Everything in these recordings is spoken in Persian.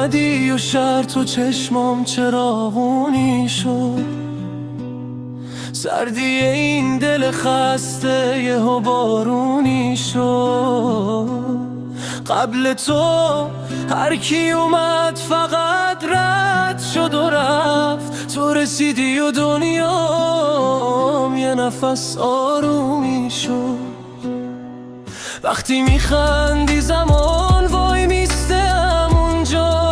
اومدی و شرط و چشمام چراغونی شد، سردی این دل خسته یهو بارونی شد. قبل تو هر کی اومد فقط رد شد و رفت، تو رسیدی و دنیام یه نفس آرومی شد. وقتی میخندی زمان وای میسته همونجا،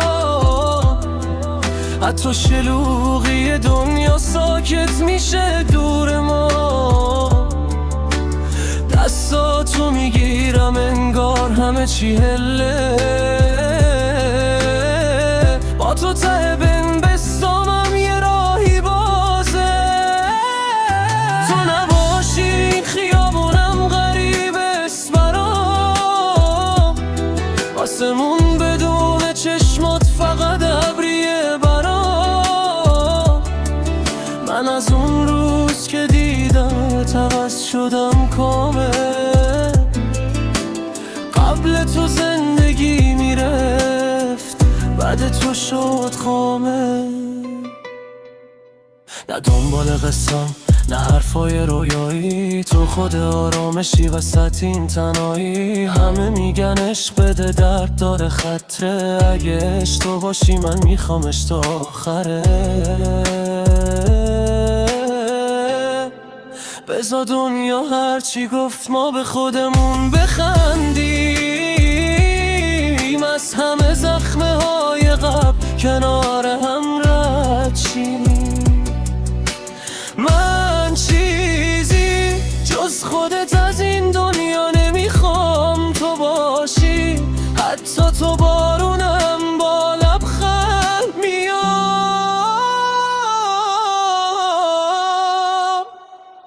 حتی شلوغی دنیا ساکت میشه دور ما. دستاتو میگیرم انگار همه چی هله، با تو ته بستامم یه راهی بازه. تو نباشی این خیابونم غریب است برام، آسمون بدون چشمات فقط ابریه برام. من از اون روز که دیدم عوض شدم کامل، قبل تو زندگی میرفت بعد تو شد خامل. نه دنبال قسم نه حرفای رویایی، تو خود آرامشی وسط این تنهایی. همه میگن عشق بده درد داره خطره، اگه عشق تو باشی من میخوامش تا آخره. بذار دنیا هرچی گفت ما به خودمون بخندیم، از همه زخمه های قبل کنار هم رد شیم. من چیزی جز خودت از این دنیا نمیخوام تو باشی، حتی تو بارونم با لبخند میام.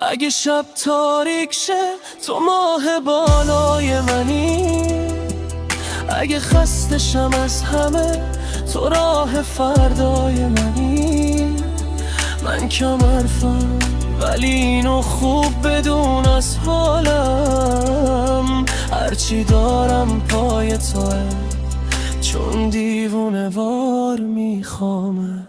اگه شب تاریک شه تو ماه بالای منی، اگه خسته شم از همه تو راه فردای منی. من کم حرفم ولی اینو خوب بدون از حالم، هرچی دارم پای توه چون دیوونه وار میخوامه.